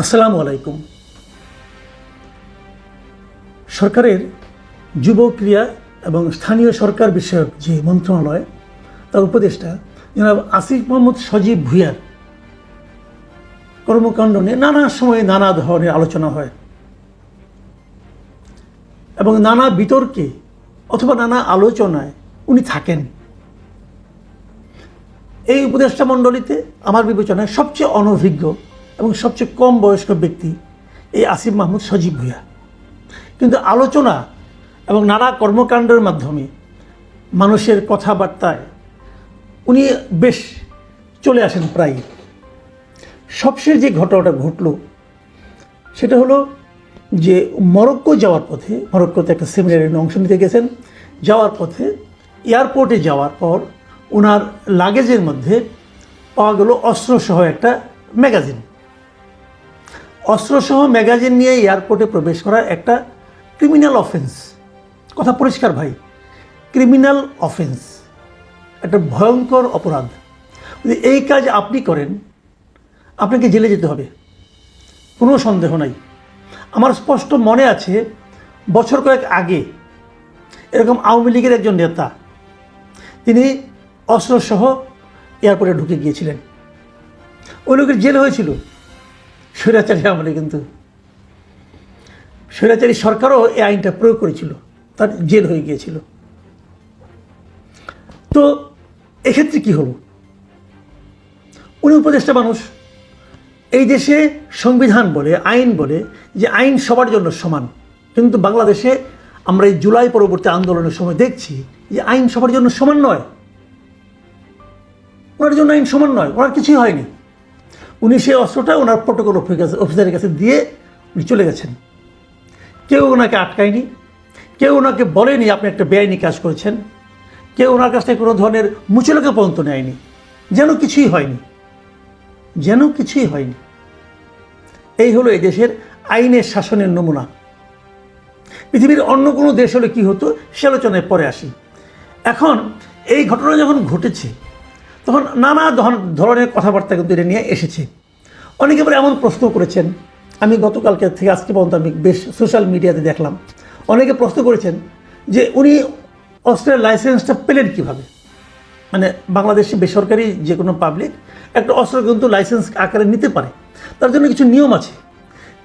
আসসালামু আলাইকুম। সরকারের যুব ক্রিয়া এবং স্থানীয় সরকার বিষয়ক যে মন্ত্রণালয়, তার উপদেষ্টা জনাব আসিফ মোহাম্মদ সজীব ভূঁইয়ার কর্মকাণ্ড নিয়ে নানা সময়ে নানা ধরনের আলোচনা হয় এবং নানা বিতর্কে অথবা নানা আলোচনায় উনি থাকেন। এই উপদেষ্টা মণ্ডলীতে আমার বিবেচনায় সবচেয়ে অনভিজ্ঞ এবং সবচেয়ে কম বয়স্ক ব্যক্তি এই আসিফ মাহমুদ সজীব ভূঁইয়া। কিন্তু আলোচনা এবং নানা কর্মকাণ্ডের মাধ্যমে মানুষের কথাবার্তায় উনি বেশ চলে আসেন প্রায়। সবশেষ যে ঘটনাটা ঘটল সেটা হলো যে মরক্কো যাওয়ার পথে, মরক্কোতে একটা সেমিনারে অংশ নিতে গেছেন, যাওয়ার পথে এয়ারপোর্টে যাওয়ার পর ওনার লাগেজের মধ্যে পাওয়া গেল অস্ত্রসহ একটা ম্যাগাজিন। অস্ত্রসহ ম্যাগাজিন নিয়ে এয়ারপোর্টে প্রবেশ করা একটা ক্রিমিনাল অফেন্স। কথা পরিষ্কার ভাই, ক্রিমিনাল অফেন্স, একটা ভয়ঙ্কর অপরাধ। যদি এই কাজ আপনি করেন আপনাকে জেলে যেতে হবে, কোনো সন্দেহ নাই। আমার স্পষ্ট মনে আছে বছর কয়েক আগে এরকম আওয়ামী লীগের একজন নেতা তিনি অস্ত্রসহ এয়ারপোর্টে ঢুকে গিয়েছিলেন। ওই লোকের জেল হয়েছিল, স্বৈরাচারী আমলে। কিন্তু স্বৈরাচারী সরকারও এই আইনটা প্রয়োগ করেছিল, তার জেল হয়ে গিয়েছিল। তো এক্ষেত্রে কি হলো? উনি উপদেষ্টা মানুষ। এই দেশে সংবিধান বলে, আইন বলে যে আইন সবার জন্য সমান, কিন্তু বাংলাদেশে আমরা এই জুলাই পরবর্তী আন্দোলনের সময় দেখছি যে আইন সবার জন্য সমান নয়। ওনার জন্য আইন সমান নয়, ওনার কিছুই হয়নি। উনি সেই অস্ত্রটা ওনার প্রটোকল অফিসারের কাছে দিয়ে উনি চলে গেছেন। কেউ ওনাকে আটকায়নি, কেউ ওনাকে বলেনি আপনি একটা বেআইনি কাজ করেছেন, কেউ ওনার কাছ থেকে কোনো ধরনের মুচলেকা পর্যন্ত নেয়নি, যেন কিছুই হয়নি, যেন কিছুই হয়নি। এই হলো এই দেশের আইনের শাসনের নমুনা। পৃথিবীর অন্য কোনো দেশ হলে কী হতো সে আলোচনায় পরে আসি। এখন এই ঘটনা যখন ঘটেছে তখন নানা ধরনের কথাবার্তা কিন্তু এটা নিয়ে এসেছে। অনেকে এবার এমন প্রশ্ন করেছেন, আমি গতকালকে থেকে আজকে পর্যন্ত আমি বেশ সোশ্যাল মিডিয়াতে দেখলাম, অনেকে প্রশ্ন করেছেন যে উনি অস্ত্রের লাইসেন্সটা পেলেন কীভাবে। মানে বাংলাদেশে বেসরকারি যে কোনো পাবলিক একটা অস্ত্র কিন্তু লাইসেন্স আকারে নিতে পারে, তার জন্য কিছু নিয়ম আছে।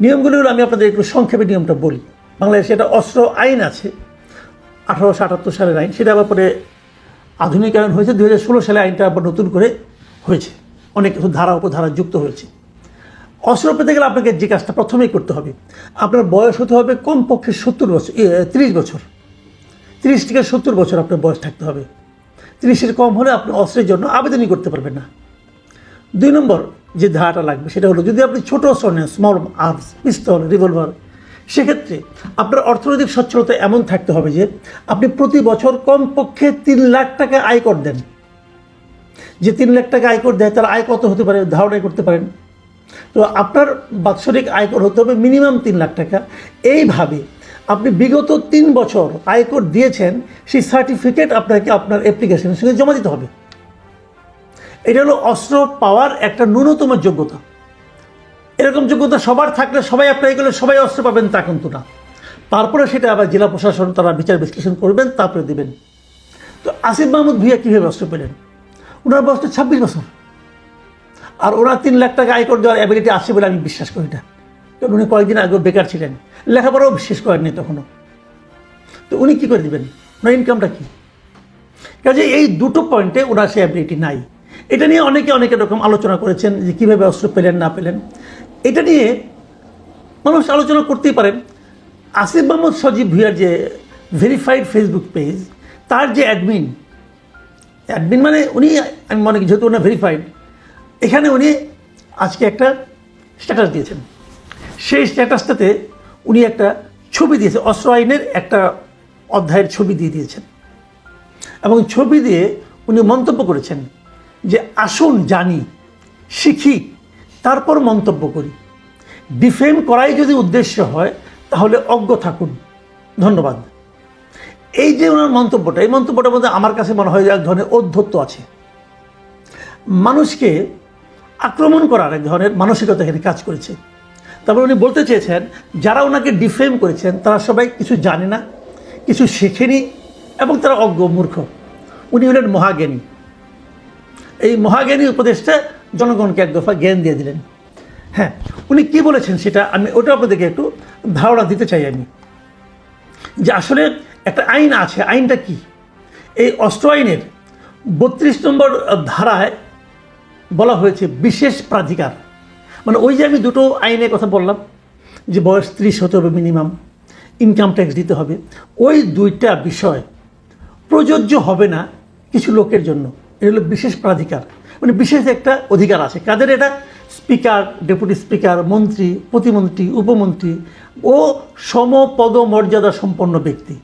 নিয়মগুলো হলো, আমি আপনাদের একটু সংক্ষেপে নিয়মটা বলি। বাংলাদেশে একটা অস্ত্র আইন আছে, 1878 সালের আইন, সেটা আবার পরে আধুনিকায়ন হয়েছে 2016 সালে। আইনটা আবার নতুন করে হয়েছে, অনেক কিছু ধারা উপধারা যুক্ত হয়েছে। অস্ত্র পেতে গেলে আপনাকে যে কাজটা প্রথমেই করতে হবে, আপনার বয়স হতে হবে কমপক্ষে 30 বছর, 30 বছর, 30 থেকে 70 বছর আপনার বয়স থাকতে হবে। 30-এর কম হলে আপনি অস্ত্রের জন্য আবেদনই করতে পারবেন না। 2 নম্বর যে ধারাটা লাগবে সেটা হলো, যদি আপনি ছোটো অস্ত্র নেন, স্মল আর্মস, পিস্তল, রিভলভার, সেক্ষেত্রে আপনার অর্থনৈতিক সচ্ছলতা এমন থাকতে হবে যে আপনি প্রতি বছর কমপক্ষে 3 লাখ টাকা আয়কর দেন। যে 3 লাখ টাকা আয়কর দেয় তার আয় কত হতে পারে ধারণা করতে পারেন। তো আপনার বাৎসরিক আয়কর হতে হবে মিনিমাম 3 লাখ টাকা। এইভাবে আপনি বিগত 3 বছর আয়কর দিয়েছেন সেই সার্টিফিকেট আপনাকে আপনার অ্যাপ্লিকেশনের সঙ্গে জমা দিতে হবে। এটা হলো অস্ত্র পাওয়ার একটা ন্যূনতম যোগ্যতা। এরকম যোগ্যতা সবার থাকলে সবাই অ্যাপ্লাই করলে সবাই অস্ত্র পাবেন তা কিন্তু না। তারপরে সেটা আবার জেলা প্রশাসন তারা বিচার বিশ্লেষণ করবেন, তারপরে দেবেন। তো আসিফ মাহমুদ ভূঁইয়া কীভাবে অস্ত্র পেলেন? ওনার বয়স তো 26 বছর, আর ওনার 3 লাখ টাকা আয়কর দেওয়ার অ্যাবিলিটি আছে বলে আমি বিশ্বাস করি না। কারণ উনি কয়েকদিন আগেও বেকার ছিলেন, লেখাপড়াও বিশ্বাস করেননি তখনও। তো উনি কী করে দেবেন? ওনার ইনকামটা কী? কাজে এই দুটো পয়েন্টে ওনার সে অ্যাবিলিটি নাই। এটা নিয়ে অনেকে অনেক রকম আলোচনা করেছেন যে কীভাবে অস্ত্র পেলেন না পেলেন। এটা নিয়ে মানুষ আলোচনা করতেই পারেন। আসিফ মাহমুদ সজীব ভূঁইয়ার যে ভেরিফাইড ফেসবুক পেজ, তার যে অ্যাডমিন মানে উনি, আমি মনে করি যেহেতু ওনার ভেরিফাইড, এখানে উনি আজকে একটা স্ট্যাটাস দিয়েছেন। সেই স্ট্যাটাসটাতে উনি একটা ছবি দিয়েছে, অস্ত্র আইনের একটা অধ্যায়ের ছবি দিয়ে দিয়েছেন এবং ছবি দিয়ে উনি মন্তব্য করেছেন যে আসুন জানি, শিখি, তারপর মন্তব্য করি। ডিফেম করাই যদি উদ্দেশ্য হয় তাহলে অজ্ঞ থাকুন, ধন্যবাদ। এই যে ওনার মন্তব্যটা, এই মন্তব্যটার মধ্যে আমার কাছে মনে হয় যে এক ধরনের ঔদ্ধত্য আছে। মানুষকে আক্রমণ করার এক ধরনের মানসিকতা এখানে কাজ করেছে। তারপর উনি বলতে চেয়েছেন যারা ওনাকে ডিফেম করেছেন তারা সবাই কিছু জানে না, কিছু শেখেনি এবং তারা অজ্ঞ মূর্খ। উনি হলেন মহাজ্ঞানী। এই মহাজ্ঞানী উপদেশটা জনগণকে এক দফা জ্ঞান দিয়ে দিলেন। হ্যাঁ, উনি কি বলেছেন সেটা আমি ওটা আপনাদেরকে একটু ধারণা দিতে চাই আমি, যে আসলে একটা আইন আছে। আইনটা কি? এই অস্ত্র আইনের 32 নম্বর ধারায় বলা হয়েছে বিশেষ প্রাধিকার। মানে ওই যে আমি দুটো আইনের কথা বললাম, যে বয়স 30 হতে হবে মিনিমাম, ইনকাম ট্যাক্স দিতে হবে, ওই দুইটা বিষয় প্রযোজ্য হবে না কিছু লোকের জন্য। এটা হলো বিশেষ প্রাধিকার, মানে বিশেষ একটা অধিকার আছে। কাদের এটা? স্পিকার, ডেপুটি স্পিকার, মন্ত্রী, প্রতিমন্ত্রী, উপমন্ত্রী ও সমপদ মর্যাদা সম্পন্ন ব্যক্তি।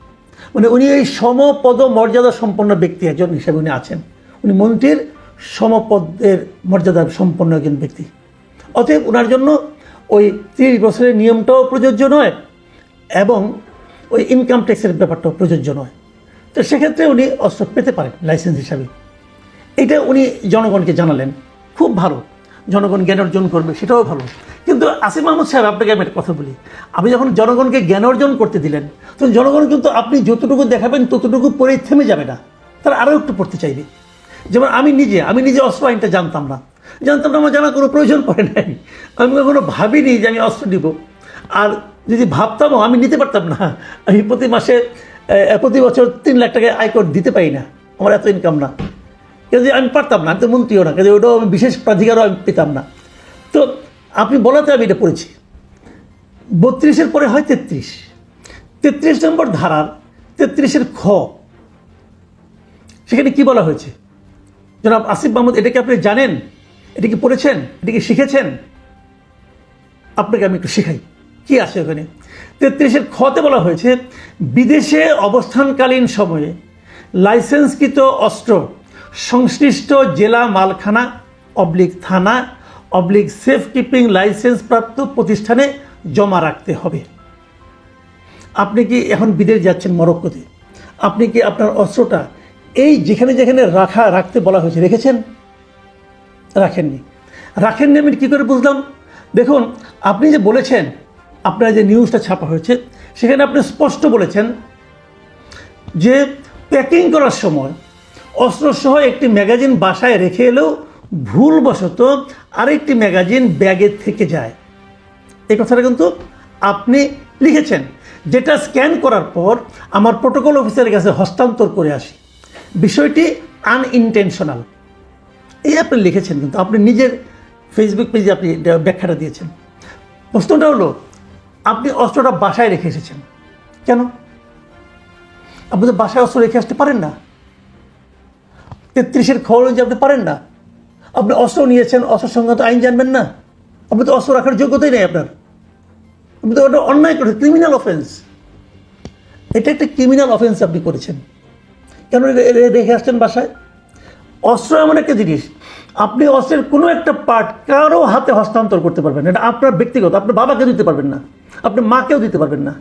মানে উনি এই সমপদ মর্যাদা সম্পন্ন ব্যক্তি একজন হিসেবে উনি আছেন। উনি মন্ত্রীর সমপদের মর্যাদা সম্পন্ন একজন ব্যক্তি। অতএব ওনার জন্য ওই 30 বছরের নিয়মটাও প্রযোজ্য নয় এবং ওই ইনকাম ট্যাক্সের ব্যাপারটাও প্রযোজ্য নয়। তো সেক্ষেত্রে উনি অস্ত্র পেতে পারেন লাইসেন্স হিসাবে। এটা উনি জনগণকে জানালেন, খুব ভালো। জনগণ জ্ঞান অর্জন করবে, সেটাও ভালো। কিন্তু আসিফ মাহমুদ সাহেব, আপনাকে আমি একটা কথা বলি, আপনি যখন জনগণকে জ্ঞান অর্জন করতে দিলেন, তখন জনগণ কিন্তু আপনি যতটুকু দেখাবেন ততটুকু পরেই থেমে যাবে না, তারা আরও একটু পড়তে চাইবে। যেমন আমি নিজে অস্ত্র আইনটা জানতাম না, আমার জানার কোনো প্রয়োজন পড়ে নাই। আমি কখনো ভাবিনি যে আমি অস্ত্র নিব, আর যদি ভাবতামও আমি নিতে পারতাম না। আমি প্রতি বছর 3 লাখ টাকা আয়কর দিতে পারি না, আমার এত ইনকাম না। কিন্তু আমি পারতাম না, আমি তো মন্ত্রীও না, কিন্তু ওটাও আমি বিশেষ প্রাধিকারও আমি পেতাম না। তো আপনি বলাতে আমি এটা পড়েছি। 32-এর পরে হয় 33 নম্বর ধারার 33-এর খ, সেখানে কি বলা হয়েছে জনাব আসিফ মাহমুদ? এটা কি আপনি জানেন? এটা কি পড়েছেন? এটা কি শিখেছেন? আপনাকে আমি একটু শেখাই কি আছে ওখানে। 33-এর খতে বলা হয়েছে, বিদেশে অবস্থানকালীন সময়ে লাইসেন্সকৃত অস্ত্র সংশ্লিষ্ট জেলা মালখানা থানা সেফ কিপিং লাইসেন্স প্রাপ্ত প্রতিষ্ঠানে জমা রাখতে হবে। আপনি কি এখন বিদেশ যাচ্ছেন মরক্কোতে, আপনি কি আপনার অস্ত্রটা এই যেখানে রাখতে বলা হয়েছে রেখেছেন? রাখেননি। আমি কী করে বুঝলাম? দেখুন, আপনি যে বলেছেন, আপনার যে নিউজটা ছাপা হয়েছে সেখানে আপনি স্পষ্ট বলেছেন যে প্যাকিং করার সময় অস্ত্রসহ একটি ম্যাগাজিন বাসায় রেখে এলেও ভুলবশত আরেকটি ম্যাগাজিন ব্যাগে থেকে যায়। এই কথাটা কিন্তু আপনি লিখেছেন, যেটা স্ক্যান করার পর আমার প্রোটোকল অফিসারের কাছে হস্তান্তর করে আসি। বিষয়টি আনইনটেনশনাল, এই আপনি লিখেছেন, কিন্তু আপনি নিজের ফেসবুক পেজে আপনি ব্যাখ্যাটা দিয়েছেন। প্রশ্নটা হলো, আপনি অস্ত্রটা বাসায় রেখে এসেছেন কেন? আপনি তো বাসায় অস্ত্র রেখে আসতে পারেন না। 33-এর খ অনুযায়ী আপনি পারেন না। আপনি অস্ত্র নিয়েছেন, অস্ত্র সংক্রান্ত আইন জানবেন না? আপনি তো অস্ত্র রাখার যোগ্যতাই নেই আপনার। আপনি তো ওটা অন্যায় করেছেন, ক্রিমিনাল অফেন্স। এটা একটা ক্রিমিনাল অফেন্স আপনি করেছেন। কেন রেখে আসছেন বাসায়? অস্ত্র এমন একটা জিনিস, আপনি অস্ত্রের কোনো একটা পার্ট কারো হাতে হস্তান্তর করতে পারবেন না। এটা আপনার ব্যক্তিগত, আপনার বাবাকে দিতে পারবেন না, আপনার মাকেও দিতে পারবেন না।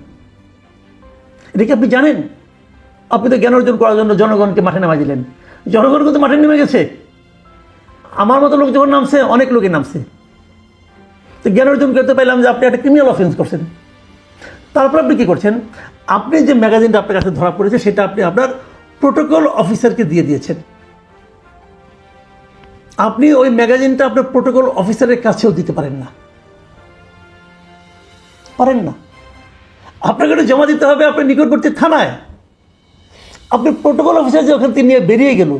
এটা কি আপনি জানেন? আপনি তো জ্ঞান অর্জন করার জন্য জনগণকে মাঠে নামাই দিলেন। জনগণ কিন্তু মাঠে নেমে গেছে। আমার মতো লোক যখন নামছে, অনেক লোকে নামছে। তো জ্ঞান অর্জন করতে পারলাম যে আপনি একটা ক্রিমিনাল অফেন্স করছেন। তারপর আপনি কী করছেন? আপনি যে ম্যাগাজিনটা আপনার কাছে ধরা পড়েছে সেটা আপনি আপনার প্রোটোকল অফিসারকে দিয়ে দিয়েছেন। আপনি ওই ম্যাগাজিনটা আপনার প্রোটোকল অফিসারের কাছেও দিতে পারেন না। আপনাকে এটা জমা দিতে হবে আপনার নিকটবর্তী থানায়। আপনি প্রোটোকল অফিসার যে ওখান থেকে নিয়ে বেরিয়ে গেল,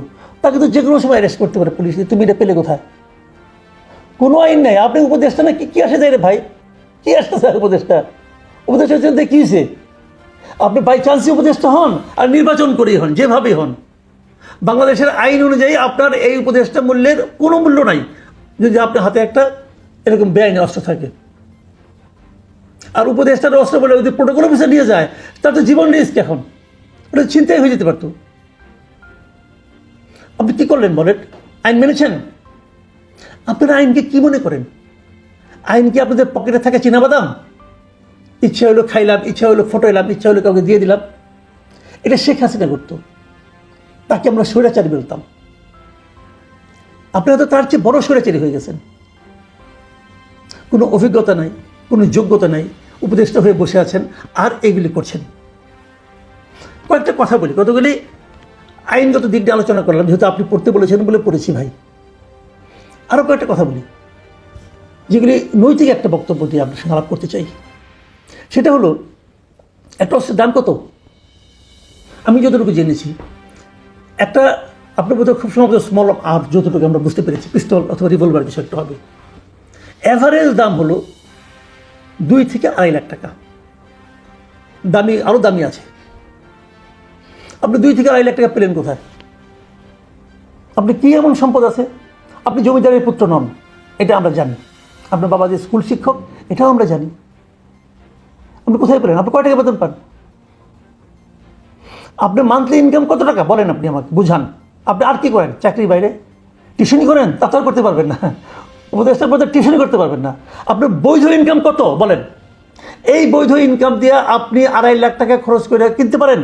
তাকে তো যে কোনো সময় অ্যারেস্ট করতে পারে পুলিশ। তুমি এটা পেলে কোথায়? কোনো আইন নেই। আপনি উপদেষ্টা না, কি আসে যায় রে ভাই? কি আসে স্যার উপদেষ্টা হচ্ছেন কী হয়েছে? আপনি বাই চান্সই উপদেষ্টা হন আর নির্বাচন করেই হন, যেভাবেই হন, বাংলাদেশের আইন অনুযায়ী আপনার এই উপদেষ্টা মূল্যের কোনো মূল্য নাই যদি আপনার হাতে একটা এরকম বেআইনি অস্ত্র থাকে। আর উপদেষ্টার অস্ত্র বলে যদি প্রোটোকল অফিসার নিয়ে যায়, তার তো জীবন রিস্ক। এখন ওটা চিন্তাই হয়ে যেতে পারতো। আপনি কী করলেন বলেন? আইন মেনেছেন? আপনারা আইনকে কী মনে করেন? আইন কি আপনাদের পকেটে থাকে চীনাবাদাম? ইচ্ছা হলো খাইলাম, ইচ্ছা হলো ফটো এলাম, ইচ্ছা হলো কাউকে দিয়ে দিলাম। এটা শেখ হাসিনা করতো, তাকে আমরা স্বৈরাচারী বলতাম। আপনারা তো তার চেয়ে বড় স্বৈরাচারী হয়ে গেছেন। কোনো অভিজ্ঞতা নাই, কোনো যোগ্যতা নেই, উপদেষ্টা হয়ে বসে আছেন আর এগুলি করছেন। কয়েকটা কথা বলি, কতগুলি আইনগত দিক দিয়ে আলোচনা করলাম, যেহেতু আপনি পড়তে বলেছেন বলে পড়েছি ভাই। আরও কয়েকটা কথা বলি যেগুলি নৈতিক একটা বক্তব্য দিয়ে আপনার সঙ্গে আলাপ করতে চাই। সেটা হলো, একটা অস্ত্রের দাম কত? আমি যতটুকু জেনেছি, একটা আপনার বোধহয় খুব সম্ভবত স্মল আর্ম, যতটুকু আমরা বুঝতে পেরেছি, পিস্তল অথবা রিভলভার কিছু একটা হবে। অ্যাভারেজ দাম হলো 2 থেকে 2.5 লাখ টাকা। দামি, আরও দামি আছে। আপনি 2 থেকে 2.5 লাখ টাকা পেলেন কোথায়? আপনি কী এমন সম্পদ আছে? আপনি জমিদারের পুত্র নন, এটা আমরা জানি। আপনার বাবা যে স্কুল শিক্ষক, এটাও আমরা জানি। আপনি কোথায় পেলেন? আপনি কয় টাকা বেতন পান? আপনার মান্থলি ইনকাম কত টাকা বলেন, আপনি আমাকে বুঝান। আপনি আর কি করেন চাকরির বাইরে? টিউশনি করেন? তা তো আর করতে পারবেন না। উপদেষ্টার পদে টিউশনি করতে পারবেন না। আপনার বৈধ ইনকাম কত বলেন? এই বৈধ ইনকাম দিয়ে আপনি 2.5 লাখ টাকা খরচ করে কিনতে পারেন।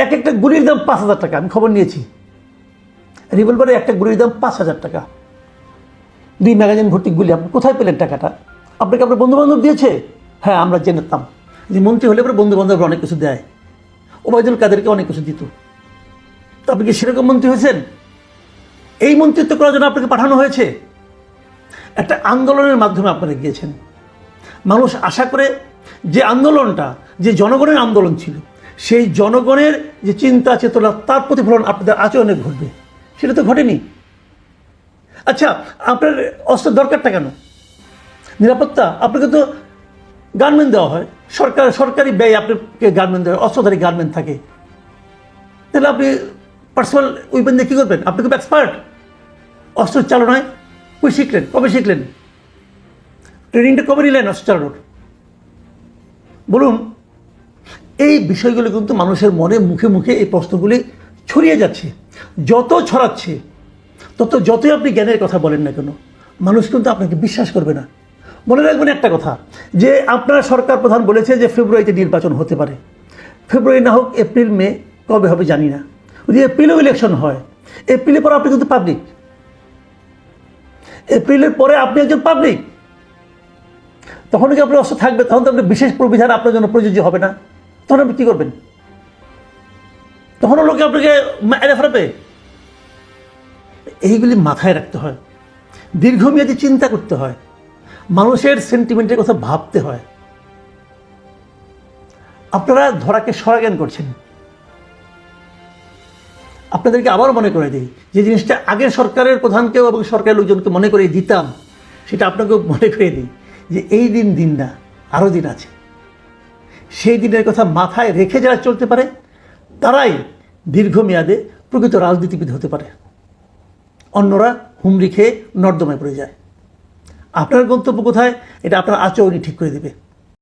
এক একটা গুলির দাম 5,000 টাকা, আমি খবর নিয়েছি। রিভলভারের একটা গুলির দাম 5,000 টাকা। 2 ম্যাগাজিন ভর্তি গুলি। আপনি কোথায় পেলেন টাকাটা? আপনাকে আপনার বন্ধুবান্ধব দিয়েছে? হ্যাঁ, আমরা জেনেতাম যে মন্ত্রী হলে পরে বন্ধুবান্ধব অনেক কিছু দেয়। ওবায়দুল কাদেরকে অনেক কিছু দিত। তো আপনি কি সেরকম মন্ত্রী হয়েছেন? এই মন্ত্রিত্ব করার জন্য আপনাকে পাঠানো হয়েছে? একটা আন্দোলনের মাধ্যমে আপনারা গিয়েছেন। মানুষ আশা করে যে আন্দোলনটা, যে জনগণের আন্দোলন ছিল, সেই জনগণের যে চিন্তা চেতনা, তার প্রতিফলন আপনাদের আচরণে ঘটবে, সেটা তো ঘটেনি। আচ্ছা, আপনার অস্ত্রের দরকারটা কেন? নিরাপত্তা। আপনাকে তো গার্মেন্ট দেওয়া হয়, সরকারি ব্যয় আপনাকে গার্মেন্ট দেওয়া হয়, অস্ত্রধারী গার্মেন্ট থাকে। তাহলে আপনি পার্সোনাল উইপেন দিয়ে কী করবেন? আপনি খুব এক্সপার্ট অস্ত্র চালনায়। কই শিখলেন? কবে শিখলেন? ট্রেনিংটা কবে নিলেন অস্ত্র চালানোর? বলুন। এই বিষয়গুলো কিন্তু মানুষের মনে, মুখে মুখে এই প্রশ্নগুলি ছড়িয়ে যাচ্ছে। যত ছড়াচ্ছে যতই আপনি জ্ঞানের কথা বলেন না কেন, মানুষ কিন্তু আপনাকে বিশ্বাস করবে না। মনে রাখবেন একটা কথা, যে আপনার সরকার প্রধান বলেছে যে ফেব্রুয়ারিতে নির্বাচন হতে পারে। ফেব্রুয়ারি না হোক, এপ্রিল, মে, কবে হবে জানি না। যদি এপ্রিলেও ইলেকশন হয়, এপ্রিলের পরে আপনি কিন্তু পাবলিক। এপ্রিলের পরে আপনি একজন পাবলিক। তখন কি আপনার অস্ত্র থাকবে? তখন তো আপনার বিশেষ প্রবিধান আপনার জন্য প্রযোজ্য হবে না। তখন আপনি কী করবেন? তখনও লোকে আপনাকে এড়ে ফেরাবে। এইগুলি মাথায় রাখতে হয়, দীর্ঘমেয়াদী চিন্তা করতে হয়, মানুষের সেন্টিমেন্টের কথা ভাবতে হয়। আপনারা ধরাকে সরাজ্ঞান করছেন। আপনাদেরকে আবারও মনে করে দিই, যে জিনিসটা আগের সরকারের প্রধানকেও এবং সরকারের লোকজনকে মনে করে দিতাম, সেটা আপনাকেও মনে করে দিই, যে এই দিন না, আরও দিন আছে। সেই দিনের কথা মাথায় রেখে যারা চলতে পারে, তারাই দীর্ঘমেয়াদে প্রকৃত রাজনীতিবিদ হতে পারে। অন্যরা হুমড়ি খেয়ে নর্দমায় পড়ে যায়। আপনার গন্তব্য কোথায়, এটা আপনার আচরণই ঠিক করে দেবে।